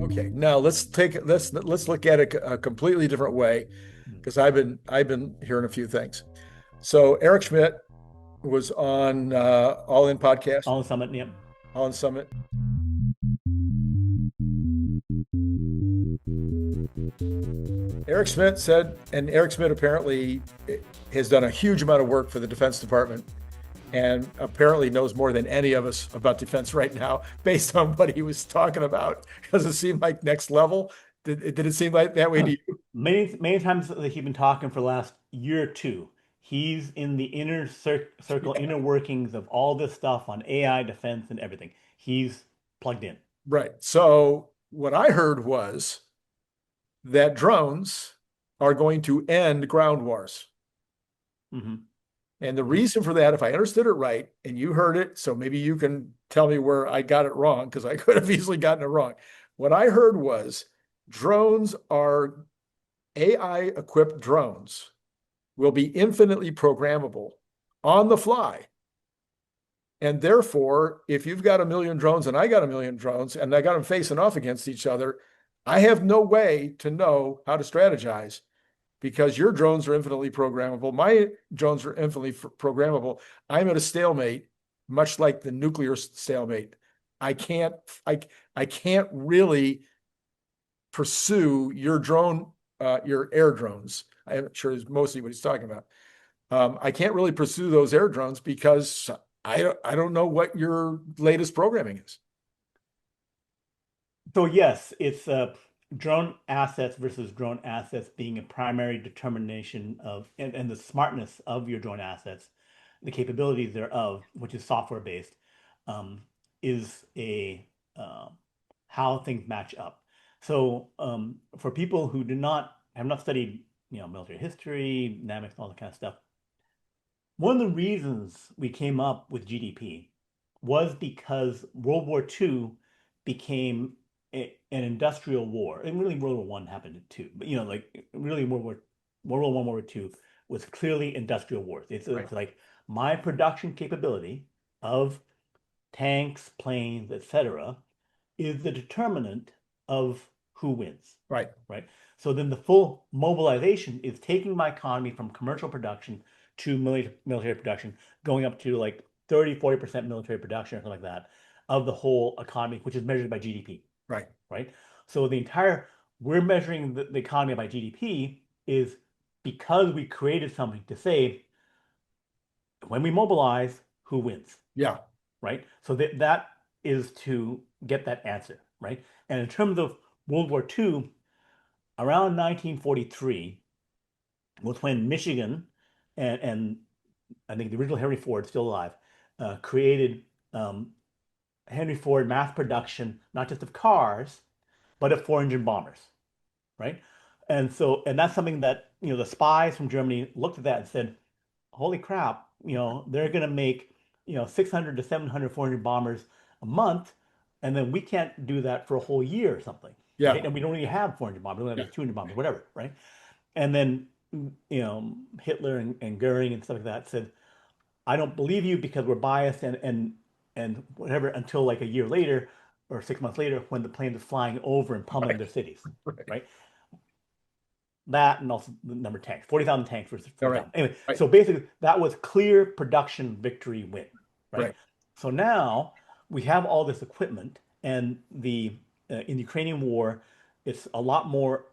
Okay, now let's look at it a completely different way because I've been hearing a few things. So Eric Schmidt was on All In podcast, On Summit, yeah. All In Summit. Eric Schmidt said, and Eric Schmidt apparently has done a huge amount of work for the Defense Department and apparently knows more than any of us about defense right now, based on what he was talking about. Does it seem like next level? Did it seem like that way to you? Many times that he's been talking for the last year or two. He's in the inner circle, Yeah, inner workings of all this stuff on AI defense and everything. He's plugged in. right. So what I heard was that drones are going to end ground wars. Hmm. And the reason for that, if I understood it right, and you heard it, so maybe you can tell me where I got it wrong, because I could have easily gotten it wrong. What I heard was drones are AI equipped drones will be infinitely programmable on the fly. And therefore, if you've got a million drones and I got a million drones and I got them facing off against each other, I have no way to know how to strategize because your drones are infinitely programmable. My drones are infinitely programmable. I'm at a stalemate, much like the nuclear stalemate. I can't, I, I can't really pursue your drone, your air drones. I'm sure is mostly what he's talking about. I can't really pursue those air drones because I don't know what your latest programming is. So yes, it's drone assets versus drone assets being a primary determination of and the smartness of your drone assets, the capabilities thereof, which is software based, is a how things match up. So for people who do not have not studied, military history, dynamics, and all that kind of stuff, one of the reasons we came up with GDP was because World War II became an industrial war, and really World War One happened too. But like really World War One, World War Two was clearly industrial wars. Right. It's like my production capability of tanks, planes, etc., is the determinant of who wins, Right. right? So then the full mobilization is taking my economy from commercial production to military production, going up to like 30-40% military production or something like that of the whole economy, which is measured by GDP, Right. right? So we're measuring the economy by GDP is because we created something to say, when we mobilize, who wins, Yeah. right? So that is to get that answer, right? And in terms of World War II, around 1943 was when Michigan and I think the original Henry Ford, still alive, created Henry Ford mass production, not just of cars, but of four-engine bombers, right? And that's something that, the spies from Germany looked at that and said, holy crap, they're going to make, 600 to 700 400 bombers a month, and then we can't do that for a whole year or something, Yeah. right? And we don't really have 400 bombers, we only Yeah. have 200 bombers, whatever, right? And then, Hitler and Goering and stuff like that said, I don't believe you because we're biased and whatever until like a year later or 6 months later when the plane is flying over and pummeling Right. their cities, Right. right? That and also the number of tanks, 40,000 tanks versus All right. 4,000. Anyway, Right. so basically that was clear production victory win, right? Right. So now we have all this equipment and in the Ukrainian war, it's a lot more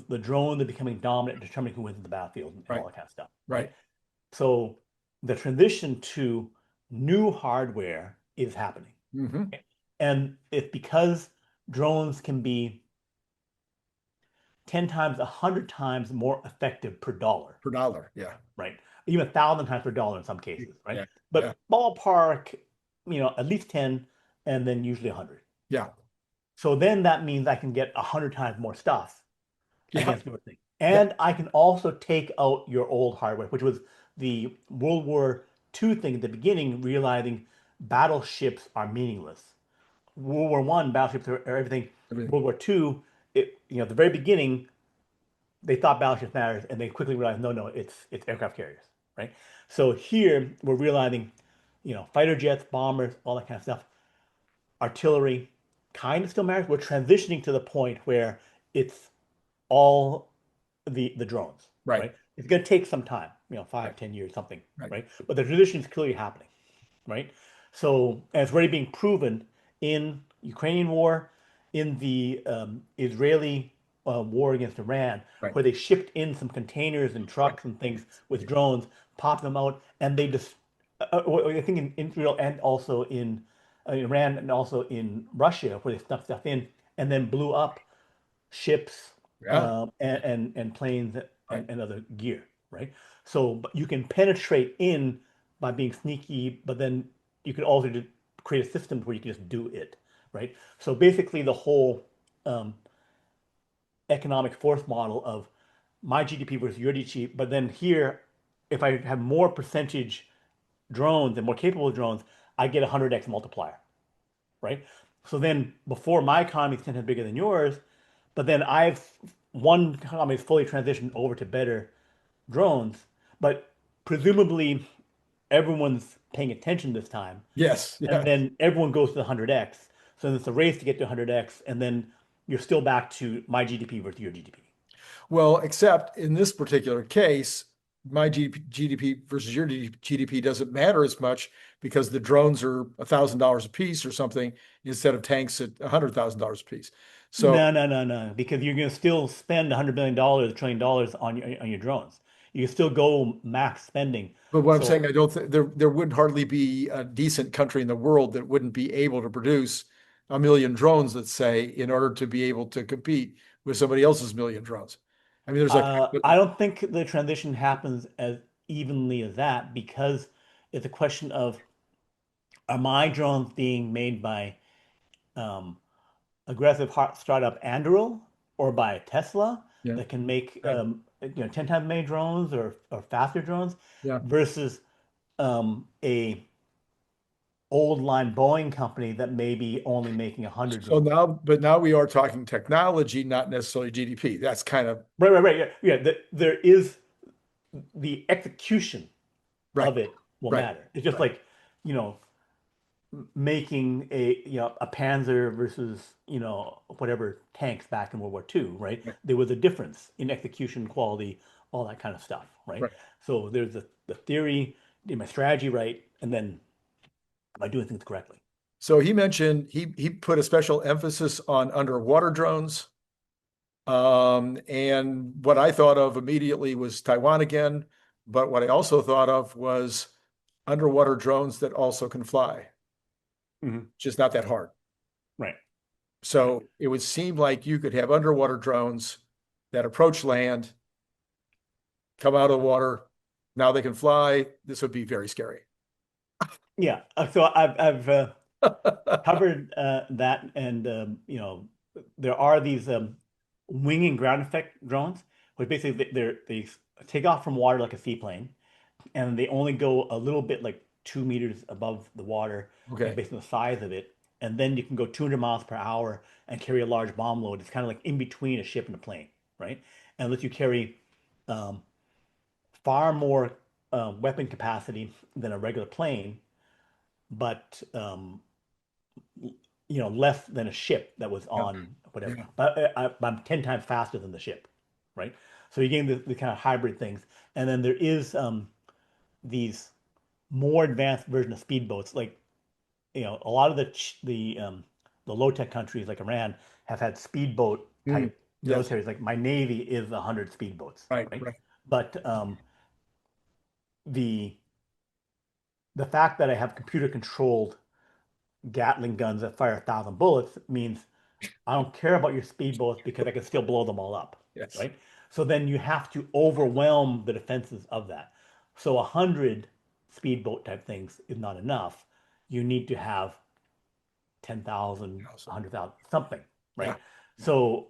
the drones are becoming dominant, determining who wins the battlefield and Right. all that kind of stuff, right? Right. So the transition to new hardware is happening. Hmm. And it's because drones can be 10 times, 100 times more effective per dollar, Per dollar. Yeah. right? Even 1,000 times per dollar in some cases, right? Yeah. Yeah. But ballpark, at least 10 and then usually 100. Yeah. So then that means I can get 100 times more stuff Yeah. against your thing. Yeah. And I can also take out your old hardware, which was the World War II thing at the beginning, realizing battleships are meaningless. World War One, battleships are everything. Everything. World War II, at the very beginning, they thought battleships matters, and they quickly realized, no, no, it's aircraft carriers, right? So here we're realizing, fighter jets, bombers, all that kind of stuff. artillery kind of still matters. We're transitioning to the point where it's all the drones, Right. right? It's going to take some time, Right. 5, 10 years, something, Right. right? But the transition is clearly happening, right? So, and it's already being proven in Ukrainian war, in the Israeli war against Iran, Right. where they shipped in some containers and Right. trucks and things with drones, popped them out, and they just, I think in Israel and also in Iran and also in Russia, where they stuck stuff in and then blew up ships Yeah. and planes Right. and other gear, right? So but you can penetrate in by being sneaky, but then you could also just create a system where you can just do it, right? So basically, the whole um, economic force model of my GDP versus your GDP, but then here, if I have more percentage drones and more capable drones, I get a 100x multiplier, right? So then before my economy is 10 times bigger than yours, but then I've one economy is fully transitioned over to better drones, but presumably everyone's paying attention this time, Yes. and Yes. then everyone goes to the 100x. So it's a race to get to 100x, and then you're still back to my GDP versus your GDP. Well, except in this particular case, my GDP versus your GDP doesn't matter as much because the drones are $1,000 a piece or something instead of tanks at $100,000 a piece. So, No, no, no, no, because you're going to still spend $100 billion, $1 trillion on your drones. You can still go max spending. but what I'm So saying, I don't think there would hardly be a decent country in the world that wouldn't be able to produce a million drones, let's say, in order to be able to compete with somebody else's million drones. I mean, there's like, I don't think the transition happens as evenly as that because it's a question of are my drones being made by um, aggressive startup Anduril or by Tesla yeah, that can make right, 10 times many drones or faster drones yeah. versus a old line Boeing company that may be only making 100 So drones. now, but now we are talking technology, not necessarily GDP. That's kind of Right, right, right. Yeah, yeah. There is the execution right, of it will right, matter. It's just right. like, you know, making a Panzer versus whatever tanks back in World War II, right? Right. There was a difference in execution quality, all that kind of stuff, right? Right. So there's the theory, did my strategy right, and then am I doing things correctly? So he mentioned he put a special emphasis on underwater drones. And what I thought of immediately was Taiwan again, but what I also thought of was underwater drones that also can fly, Hmm. just not that hard. Right, right. So it would seem like you could have underwater drones that approach land, come out of the water. Now they can fly. This would be very scary. Yeah. So I've covered that, and there are these wing and ground effect drones, which basically they take off from water like a seaplane, and they only go a little bit like 2 meters above the water, Okay. based on the size of it, and then you can go 200 miles per hour and carry a large bomb load. It's kind of like in between a ship and a plane, right? And lets you carry um, far more weapon capacity than a regular plane, but less than a ship that was Yeah. on whatever. Yeah. But I'm 10 times faster than the ship, right? So you're getting the kind of hybrid things. And then there is these more advanced version of speedboats. Like, a lot of the low tech countries like Iran have had speedboat Mm. type Yes. militaries. Like my Navy is 100 speedboats, Right. right? Right. But the the fact that I have computer controlled Gatling guns that fire 1,000 bullets means I don't care about your speedboats because I can still blow them all up, Yes. right? So then you have to overwhelm the defenses of that. So 100 speedboat type things is not enough. You need to have 10,000, Awesome. 100,000, something, Yeah. right? So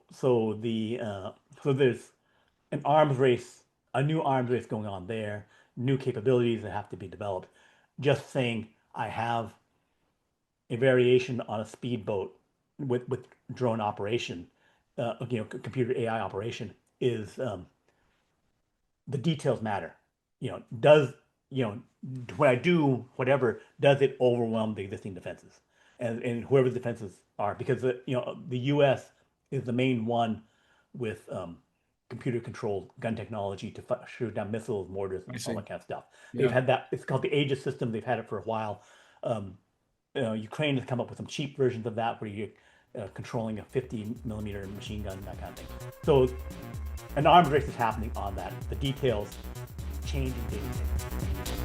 there's an arms race, a new arms race going on there, new capabilities that have to be developed. Just saying I have a variation on a speedboat with drone operation, computer AI operation is the details matter. Does when I do whatever, does it overwhelm the existing defenses? and whoever the defenses are, because the U.S. is the main one with computer-controlled gun technology to shoot down missiles, mortars, I all see. that kind of stuff. Yeah. They've had that. It's called the 𝐒𝐮𝐧𝐝𝐚𝐲 system. They've had it for a while. Ukraine has come up with some cheap versions of that where you're controlling a 50mm machine gun, that kind of thing. So an arms race is happening on that. The details change day to day.